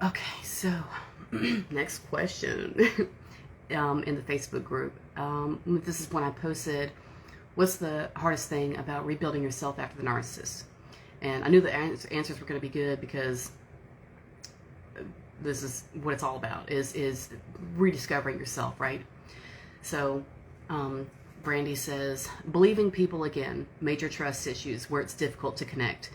Okay, so next question in the Facebook group. This is when I posted, what's the hardest thing about rebuilding yourself after the narcissist? And I knew the answers were going to be good because this is what it's all about, is rediscovering yourself, right? So Brandy says, believing people again, major trust issues where it's difficult to connect.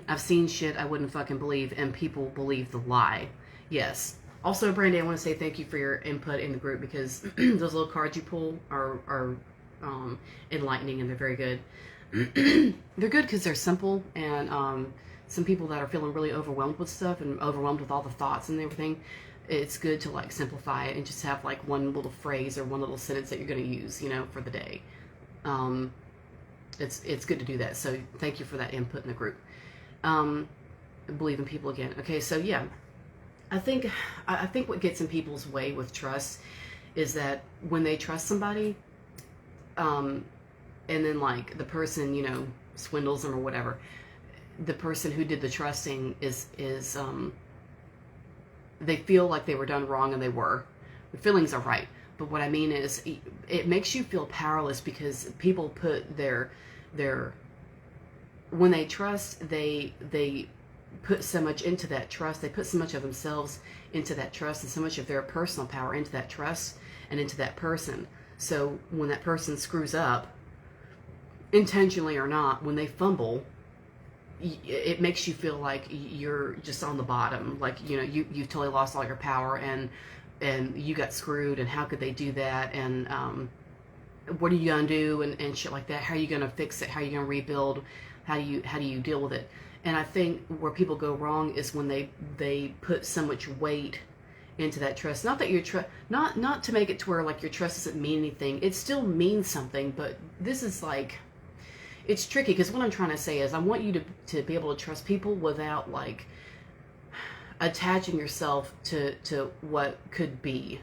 I've seen shit I wouldn't fucking believe, and people believe the lie. Yes. Also, Brandy, I want to say thank you for your input in the group, because those little cards you pull are enlightening, and they're very good. They're good because they're simple, and some people that are feeling really overwhelmed with stuff and overwhelmed with all the thoughts and everything, it's good to like simplify it and just have like one little phrase or one little sentence that you're going to use, for the day. It's good to do that. So thank you for that input in the group. Believe in people again. Okay, so yeah, I think what gets in people's way with trust is that when they trust somebody, and then like the person swindles them or whatever, the person who did the trusting is they feel like they were done wrong, and they were. The feelings are right, but what I mean is it makes you feel powerless, because people put their when they trust, they put so much into that trust. They put so much of themselves into that trust, and so much of their personal power into that trust and into that person. So when that person screws up, intentionally or not, when they fumble, it makes you feel like you're just on the bottom, like you've totally lost all your power, and you got screwed, and how could they do that, and what are you gonna do, and shit like that. How are you gonna fix it? How are you gonna rebuild? How do you deal with it? And I think where people go wrong is when they put so much weight into that trust. Not that your trust, not to make it to where like your trust doesn't mean anything. It still means something, but this is like, it's tricky, because what I'm trying to say is I want you to be able to trust people without like attaching yourself to what could be.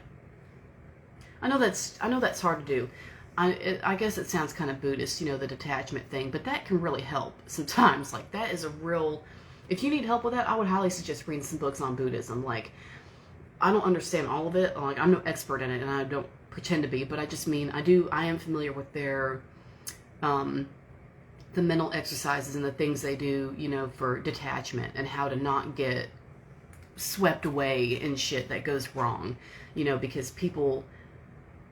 I know that's hard to do. I guess it sounds kind of Buddhist, the detachment thing, but that can really help sometimes. Like, that is a real, if you need help with that, I would highly suggest reading some books on Buddhism. Like, I don't understand all of it. Like, I'm no expert in it, and I don't pretend to be, but I just mean, I am familiar with their, the mental exercises and the things they do, for detachment, and how to not get swept away in shit that goes wrong, because people,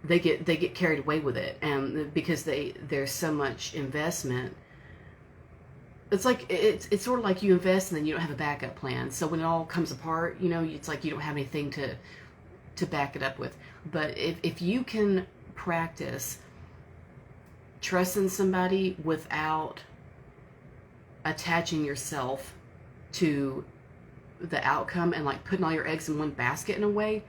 they get carried away with it, and because there's so much investment. It's like it's sort of like you invest and then you don't have a backup plan. So when it all comes apart, it's like you don't have anything to back it up with. But if you can practice trusting somebody without attaching yourself to the outcome, and like putting all your eggs in one basket in a way,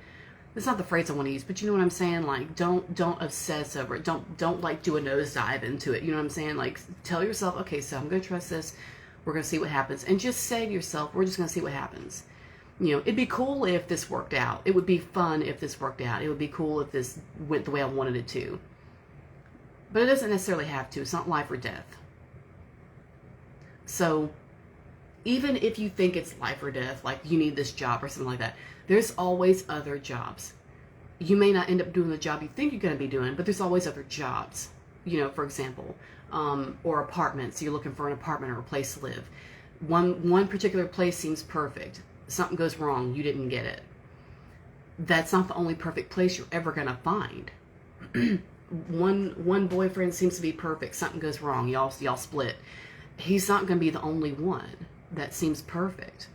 it's not the phrase I want to use, but you know what I'm saying? Like, don't obsess over it. Don't like do a nosedive into it. You know what I'm saying? Like, tell yourself, okay, so I'm going to trust this. We're going to see what happens. And just say to yourself, we're just going to see what happens. It'd be cool if this worked out. It would be fun if this worked out. It would be cool if this went the way I wanted it to. But it doesn't necessarily have to. It's not life or death. So even if you think it's life or death, like you need this job or something like that, there's always other jobs. You may not end up doing the job you think you're going to be doing, but there's always other jobs. For example, or apartments. You're looking for an apartment or a place to live. One particular place seems perfect. Something goes wrong. You didn't get it. That's not the only perfect place you're ever going to find. One boyfriend seems to be perfect. Something goes wrong. Y'all split. He's not going to be the only one that seems perfect.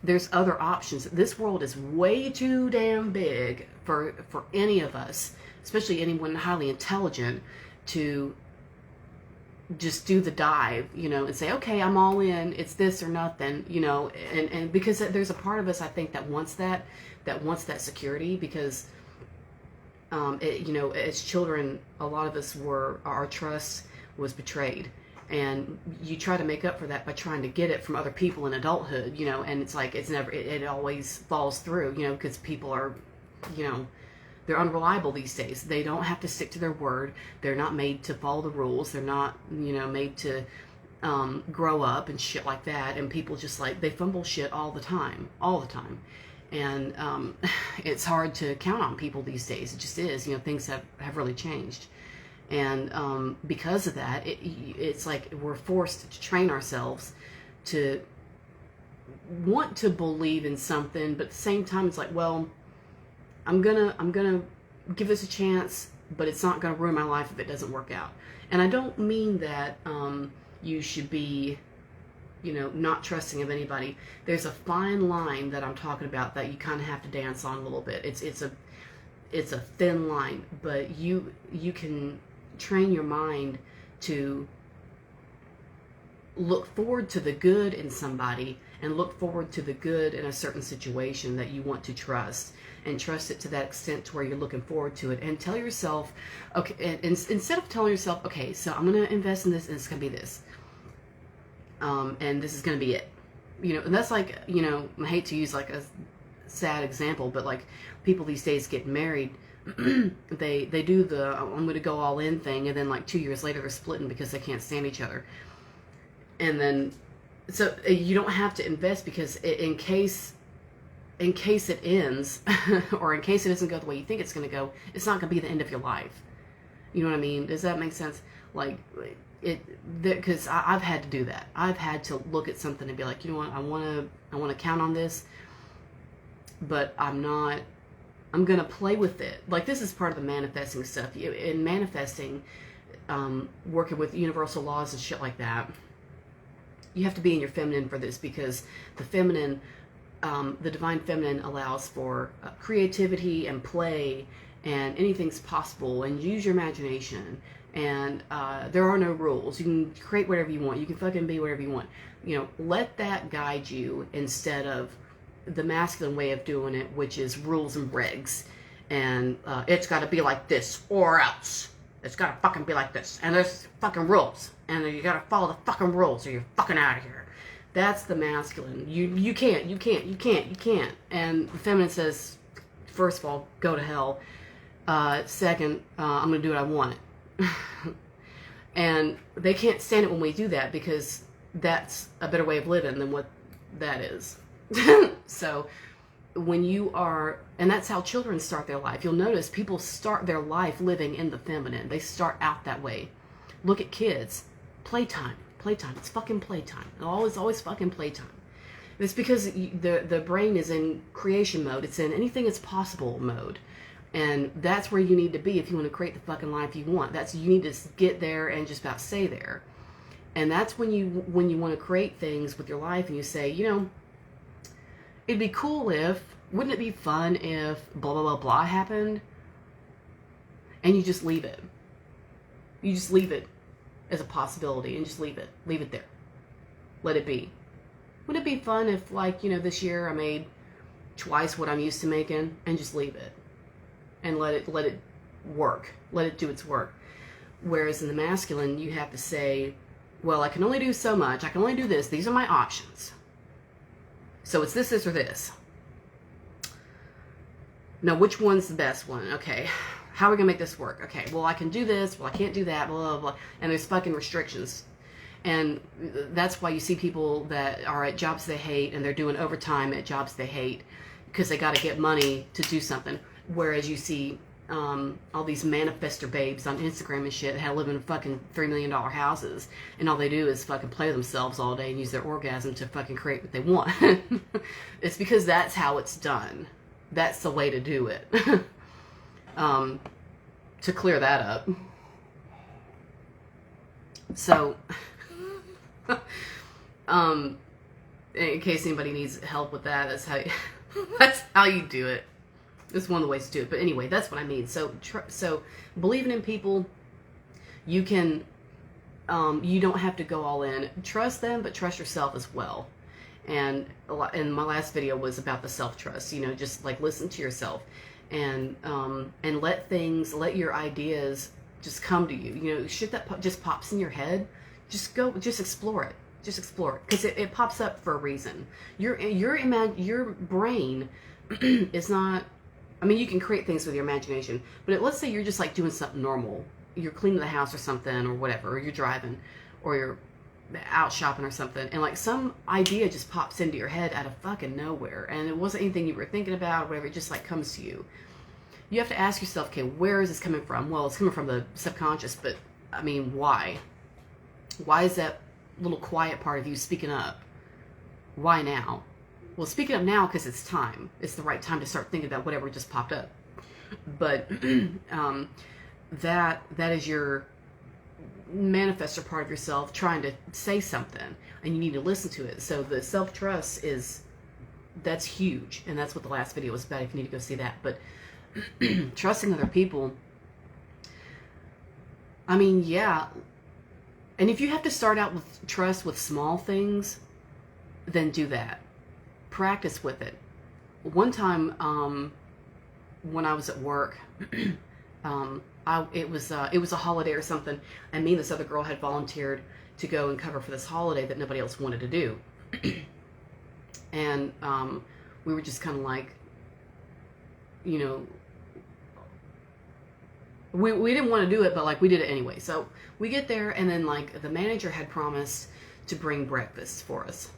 There's other options. This world is way too damn big for any of us, especially anyone highly intelligent, to just do the dive, and say, okay, I'm all in. It's this or nothing, and because there's a part of us, I think, that wants that security, because as children, a lot of us our trust was betrayed. And you try to make up for that by trying to get it from other people in adulthood, and it's like, it always falls through, because people are, they're unreliable these days. They don't have to stick to their word. They're not made to follow the rules. They're not, made to grow up and shit like that, and people just like, they fumble shit all the time, and it's hard to count on people these days. It just is. Things have really changed, and because of that, it's like we're forced to train ourselves to want to believe in something, but at the same time, it's like, well, I'm gonna give this a chance, but it's not gonna ruin my life if it doesn't work out. And I don't mean that you should be, not trusting of anybody. There's a fine line that I'm talking about that you kind of have to dance on a little bit. It's a thin line, but you can train your mind to look forward to the good in somebody and look forward to the good in a certain situation that you want to trust, and trust it to that extent to where you're looking forward to it, and tell yourself, okay, and instead of telling yourself, okay, so I'm going to invest in this and it's going to be this, and this is going to be it, and that's like, I hate to use like a sad example, but like people these days get married, they do the I'm going to go all in thing, and then like 2 years later they're splitting because they can't stand each other. And then, so you don't have to invest, because in case it ends, or in case it doesn't go the way you think it's going to go, it's not going to be the end of your life. You know what I mean? Does that make sense? Like, because I've had to do that. I've had to look at something and be like, you know what, I want to count on this, but I'm going to play with it. Like, this is part of the manifesting stuff. In manifesting, working with universal laws and shit like that, you have to be in your feminine for this, because the feminine, the divine feminine allows for creativity and play, and anything's possible, and use your imagination, and there are no rules. You can create whatever you want. You can fucking be whatever you want. Let that guide you, instead of the masculine way of doing it, which is rules and regs, and it's got to be like this or else. It's got to fucking be like this, and there's fucking rules, and you got to follow the fucking rules, or you're fucking out of here. That's the masculine. You can't. And the feminine says, first of all, go to hell. Second, I'm going to do what I want. And they can't stand it when we do that, because that's a better way of living than what that is. So when you are, and that's how children start their life. You'll notice people start their life living in the feminine. They start out that way. Look at kids. Playtime. It's fucking playtime. Always fucking playtime. It's because the brain is in creation mode. It's in anything is possible mode. And that's where you need to be if you want to create the fucking life you want. You need to get there and just about stay there. And that's when you want to create things with your life, and you say, it'd be cool if, wouldn't it be fun if blah, blah, blah, blah happened? And you just leave it. You just leave it as a possibility, and just leave it there. Let it be. Wouldn't it be fun if, like, this year I made twice what I'm used to making, and just leave it. And let it work. Let it do its work. Whereas in the masculine, you have to say, well, I can only do so much. I can only do this. These are my options. So it's this, or this. Now, which one's the best one? Okay, how are we going to make this work? Okay, well, I can do this. Well, I can't do that, blah, blah, blah. And there's fucking restrictions. And that's why you see people that are at jobs they hate, and they're doing overtime at jobs they hate, because they got to get money to do something. Whereas you see all these manifester babes on Instagram and shit that live in fucking $3 million houses, and all they do is fucking play with themselves all day and use their orgasm to fucking create what they want. It's because that's how it's done. That's the way to do it. To clear that up. So, in case anybody needs help with that, that's how you do it. It's one of the ways to do it. But anyway, that's what I mean. So believing in people, you can, you don't have to go all in. Trust them, but trust yourself as well. And my last video was about the self-trust. Just like listen to yourself, and let your ideas just come to you. Shit that just pops in your head, just explore it. Just explore it, because it pops up for a reason. Your brain is not. I mean, you can create things with your imagination, but let's say you're just like doing something normal. You're cleaning the house or something or whatever, or you're driving, or you're out shopping or something, and like some idea just pops into your head out of fucking nowhere, and it wasn't anything you were thinking about or whatever, it just like comes to you. You have to ask yourself, okay, where is this coming from? Well, it's coming from the subconscious, but I mean, why? Why is that little quiet part of you speaking up? Why now? Well, speaking up now because it's time. It's the right time to start thinking about whatever just popped up. But that is your manifestor part of yourself trying to say something, and you need to listen to it. So the self-trust that's huge, and that's what the last video was about if you need to go see that. But trusting other people, I mean, yeah. And if you have to start out with trust with small things, then do that. Practice with it. One time, when I was at work, it was a holiday or something, and me and this other girl had volunteered to go and cover for this holiday that nobody else wanted to do. And we were just kind of like, you know, we didn't want to do it, but like we did it anyway. So we get there, and then like the manager had promised to bring breakfast for us.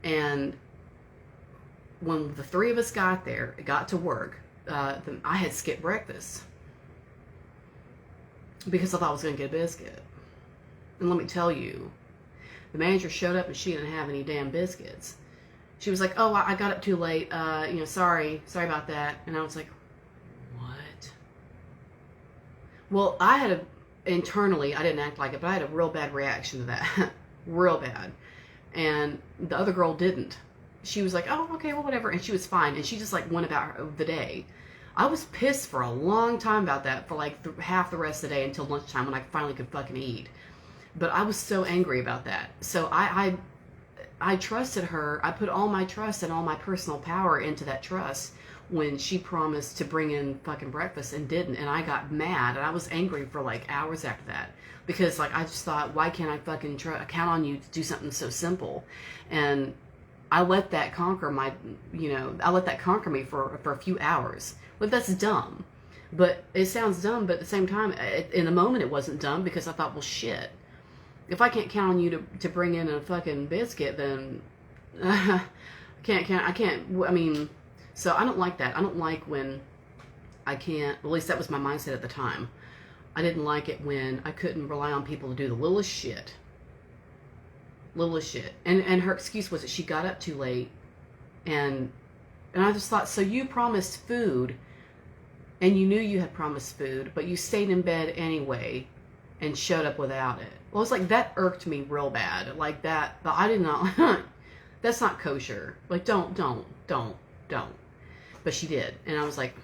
And when the three of us got to work, I had skipped breakfast because I thought I was going to get a biscuit. And let me tell you, the manager showed up and she didn't have any damn biscuits. She was like, oh, I got up too late. You know, sorry about that. And I was like, what? Well, internally, I didn't act like it, but I had a real bad reaction to that. Real bad. And the other girl didn't. She was like, oh, okay, well, whatever. And she was fine. And she just like went about the day. I was pissed for a long time about that, for like half the rest of the day until lunchtime when I finally could fucking eat. But I was so angry about that. So I trusted her. I put all my trust and all my personal power into that trust when she promised to bring in fucking breakfast and didn't. And I got mad, and I was angry for like hours after that. Because like I just thought, why can't I fucking count on you to do something so simple? And I let that conquer me for a few hours. But that's dumb. But it sounds dumb, but at the same time, in the moment it wasn't dumb, because I thought, well, shit. If I can't count on you to bring in a fucking biscuit, then I mean, so I don't like that. I don't like when I can't, at least that was my mindset at the time. I didn't like it when I couldn't rely on people to do the littlest shit. And her excuse was that she got up too late, and I just thought, so you promised food, and you knew you had promised food, but you stayed in bed anyway and showed up without it. Well, it's like, that irked me real bad. Like that, but I did not, that's not kosher. Like, don't. But she did. And I was like,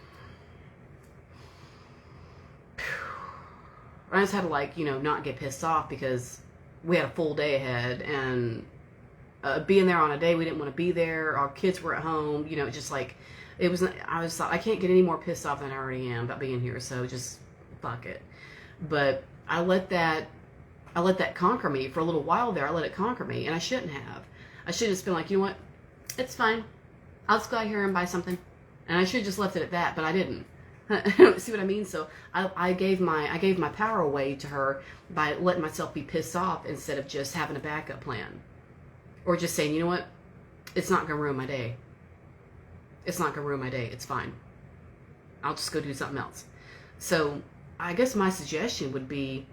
I just had to like, not get pissed off, because we had a full day ahead, and being there on a day we didn't want to be there. Our kids were at home, just like, it was, I was like, I can't get any more pissed off than I already am about being here. So just fuck it. But I let that conquer me for a little while there. I let it conquer me, and I shouldn't have. I should have just been like, you know what? It's fine. I'll just go out here and buy something. And I should have just left it at that, but I didn't. See what I mean? So I gave my power away to her by letting myself be pissed off, instead of just having a backup plan, or just saying, you know what? It's not gonna ruin my day. It's not gonna ruin my day. It's fine. I'll just go do something else. So I guess my suggestion would be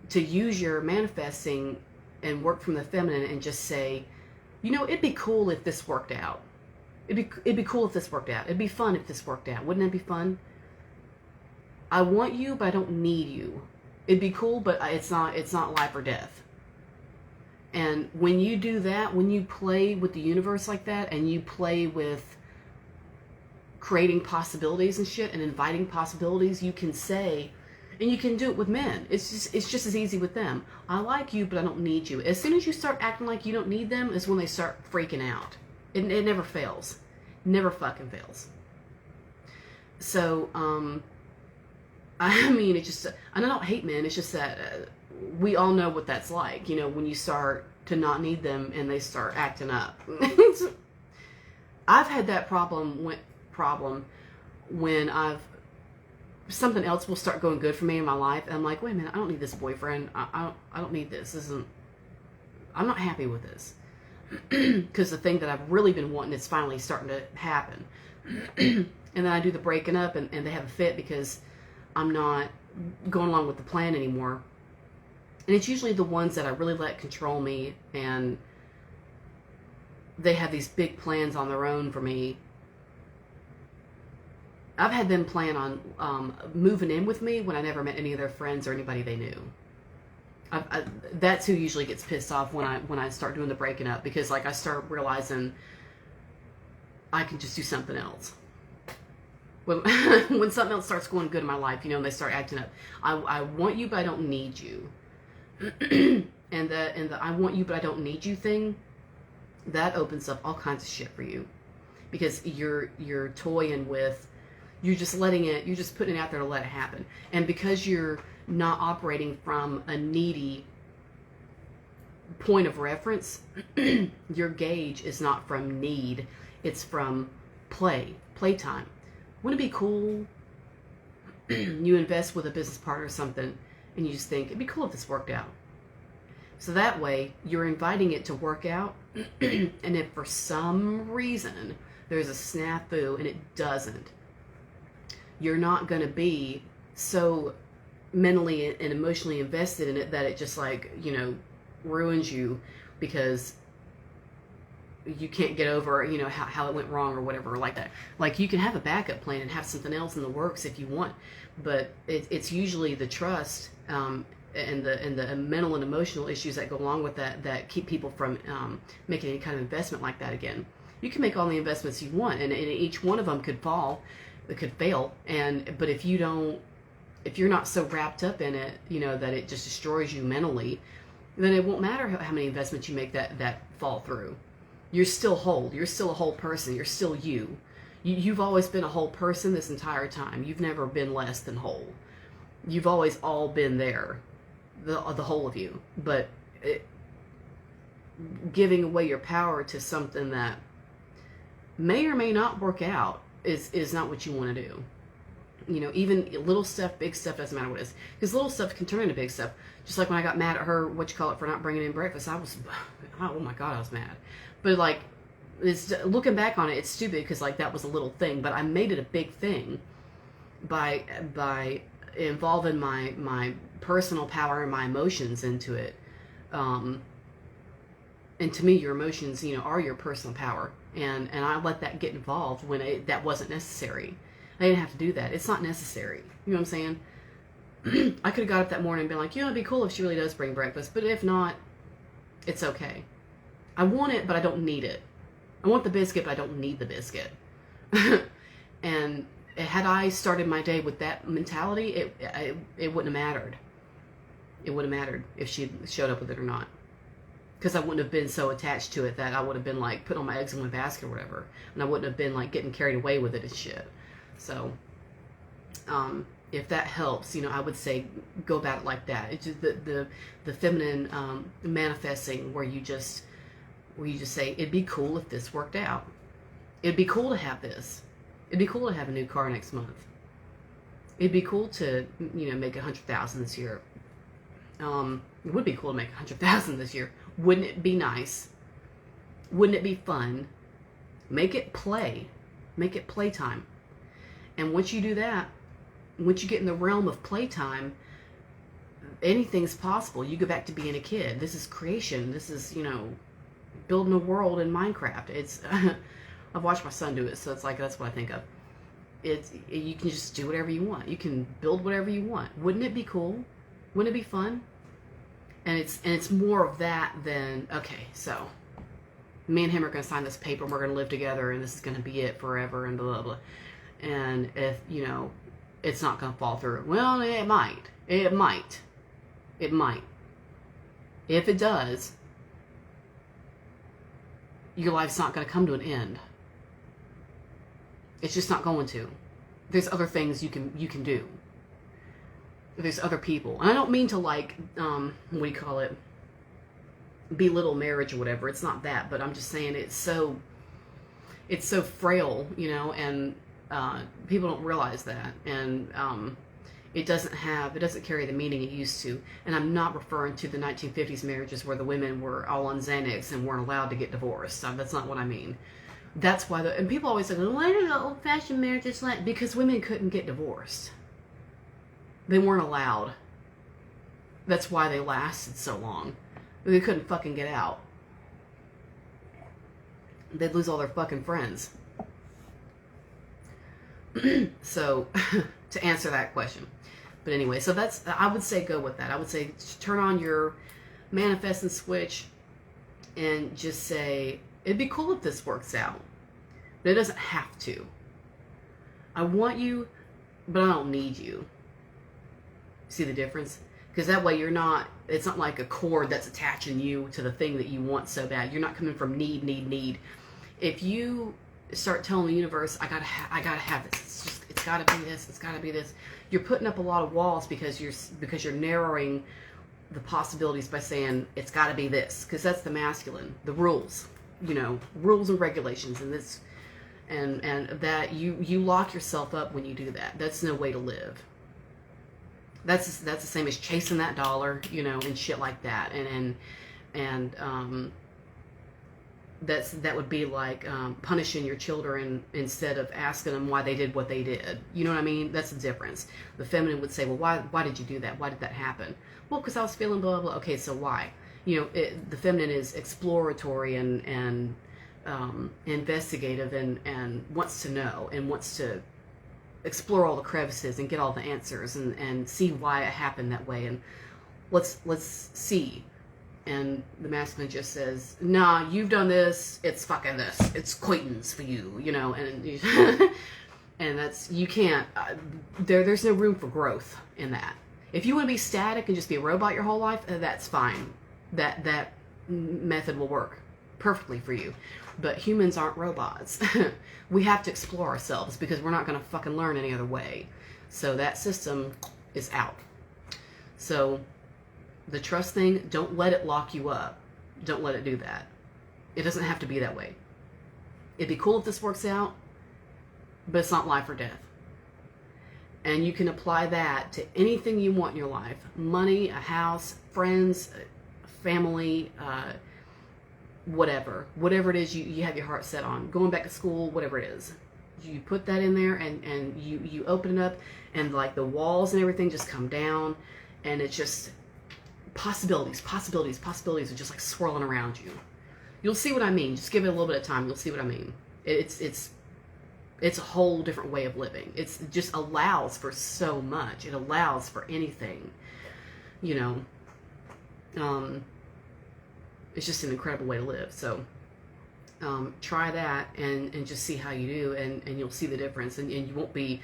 to use your manifesting and work from the feminine, and just say, it'd be cool if this worked out. It'd be cool if this worked out. It'd be fun if this worked out. Wouldn't it be fun? I want you, but I don't need you. It'd be cool, but it's not life or death. And when you do that, when you play with the universe like that, and you play with creating possibilities and shit, and inviting possibilities, you can say, and you can do it with men. It's just as easy with them. I like you, but I don't need you. As soon as you start acting like you don't need them, is when they start freaking out. It never fails. Never fucking fails. So, I mean, it's just, and I don't hate men, it's just that we all know what that's like, when you start to not need them and they start acting up. I've had that problem when I've something else will start going good for me in my life, and I'm like, wait a minute, I don't need this boyfriend. I don't need this. I'm not happy with this. Because the thing that I've really been wanting is finally starting to happen. And then I do the breaking up, and they have a fit because I'm not going along with the plan anymore. And it's usually the ones that I really let control me, and they have these big plans on their own for me. I've had them plan on moving in with me when I never met any of their friends or anybody they knew. That's who usually gets pissed off when I start doing the breaking up, because like I start realizing I can just do something else. When something else starts going good in my life, and they start acting up. I want you, but I don't need you. and the I want you, but I don't need you thing, that opens up all kinds of shit for you, because you're toying with, you're just putting it out there to let it happen. And because you're not operating from a needy point of reference, your gauge is not from need, it's from playtime. Wouldn't it be cool? You invest with a business partner or something, and you just think, it'd be cool if this worked out. So that way, you're inviting it to work out, and if for some reason there's a snafu and it doesn't, you're not going to be so mentally and emotionally invested in it that it just ruins you, because you can't get over how it went wrong or whatever like that. Like, you can have a backup plan and have something else in the works if you want, but it's usually the trust and the mental and emotional issues that go along with that keep people from making any kind of investment like that again. You can make all the investments you want, and each one of them could fail, but if you're not so wrapped up in it, that it just destroys you mentally, then it won't matter how many investments you make that fall through. You're still whole. You're still a whole person. You're still you. You've always been a whole person this entire time. You've never been less than whole. You've always all been there, the whole of you. But giving away your power to something that may or may not work out is not what you want to do. Even little stuff, big stuff, doesn't matter what it is. Because little stuff can turn into big stuff. Just like when I got mad at her, for not bringing in breakfast, oh my God, I was mad. But looking back on it, it's stupid, because that was a little thing. But I made it a big thing by involving my personal power and my emotions into it. And to me, your emotions, are your personal power. And I let that get involved when that wasn't necessary. I didn't have to do that. It's not necessary. You know what I'm saying? I could have got up that morning and been like, it'd be cool if she really does bring breakfast. But if not, it's okay. I want it, but I don't need it. I want the biscuit, but I don't need the biscuit. And had I started my day with that mentality, it wouldn't have mattered. It wouldn't have mattered if she showed up with it or not. Because I wouldn't have been so attached to it that I would have been putting all my eggs in one basket or whatever. And I wouldn't have been getting carried away with it and shit. So, if that helps, I would say go about it like that. It's just the feminine manifesting, where you just say, it'd be cool if this worked out. It'd be cool to have this. It'd be cool to have a new car next month. It'd be cool to make 100,000 this year. It would be cool to make 100,000 this year. Wouldn't it be nice? Wouldn't it be fun? Make it play. Make it playtime. And once you do that, once you get in the realm of playtime, anything's possible. You go back to being a kid. This is creation. This is, building a world in Minecraft. It's, I've watched my son do it, so it's that's what I think of. You can just do whatever you want. You can build whatever you want. Wouldn't it be cool? Wouldn't it be fun? And it's more of that than, okay, so me and him are going to sign this paper, and we're going to live together, and this is going to be it forever, and blah, blah, blah. And if, it's not going to fall through. Well, it might. It might. It might. If it does, your life's not going to come to an end. It's just not going to. There's other things you can do. There's other people. And I don't mean to what do you call it? Belittle marriage or whatever. It's not that, but I'm just saying it's so frail, and People don't realize that, and it doesn't carry the meaning it used to. And I'm not referring to the 1950s marriages where the women were all on Xanax and weren't allowed to get divorced. That's not what I mean. That's why and people always say, why are the old-fashioned marriages like? Because women couldn't get divorced. They weren't allowed. That's why they lasted so long. They couldn't fucking get out. They'd lose all their fucking friends. So, to answer that question. But anyway, so I would say go with that. I would say turn on your manifesting switch and just say, it'd be cool if this works out. But it doesn't have to. I want you, but I don't need you. See the difference? Because that way it's not like a cord that's attaching you to the thing that you want so bad. You're not coming from need. If you start telling the universe, I gotta have this. It's gotta be this. It's gotta be this. You're putting up a lot of walls because you're narrowing the possibilities by saying it's gotta be this. Because that's the masculine, the rules, rules and regulations, and this, and that you lock yourself up when you do that. That's no way to live. That's the same as chasing that dollar, and shit like that, and that would be like punishing your children instead of asking them why they did what they did. You know what I mean? That's the difference. The feminine would say, well, why did you do that? Why did that happen? Well, because I was feeling blah, blah. Okay, so why? The feminine is exploratory and investigative and wants to know and wants to explore all the crevices and get all the answers and see why it happened that way, and let's see. And the masculine just says, nah, you've done this, it's fucking this, it's acquaintance for you, and and that's, you can't, there's no room for growth in that. If you want to be static and just be a robot your whole life, that's fine. That method will work perfectly for you. But humans aren't robots. We have to explore ourselves because we're not going to fucking learn any other way. So that system is out. So the trust thing, don't let it lock you up. Don't let it do that. It doesn't have to be that way. It'd be cool if this works out, but it's not life or death. And you can apply that to anything you want in your life. Money, a house, friends, family, whatever it is you have your heart set on, going back to school, whatever it is, you put that in there and you open it up, and like the walls and everything just come down, and it's just possibilities are just like swirling around you. You'll see what I mean. Just give it a little bit of time, you'll see what I mean. It's a whole different way of living. It just allows for so much. It allows for anything, it's just an incredible way to live. So try that and just see how you do, and you'll see the difference, and you won't be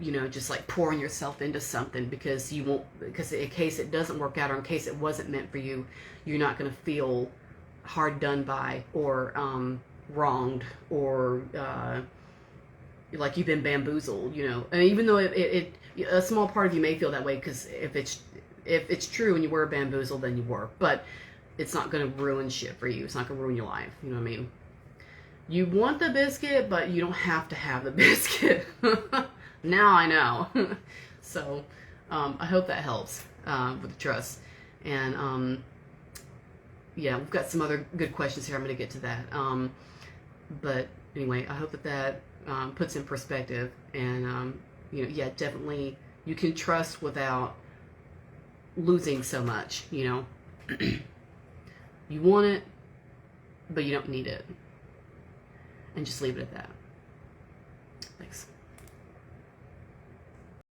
just like pouring yourself into something because in case it doesn't work out, or in case it wasn't meant for you, you're not going to feel hard done by or wronged, or like you've been bamboozled, and even though a small part of you may feel that way, because if it's true and you were bamboozled, then you were, but it's not going to ruin shit for you. It's not going to ruin your life. You know what I mean? You want the biscuit, but you don't have to have the biscuit. Now I know. So I hope that helps with the trust. And yeah, we've got some other good questions here. I'm going to get to that. But anyway, I hope that puts in perspective. And yeah, definitely you can trust without losing so much. You want it, but you don't need it. And just leave it at that. Thanks.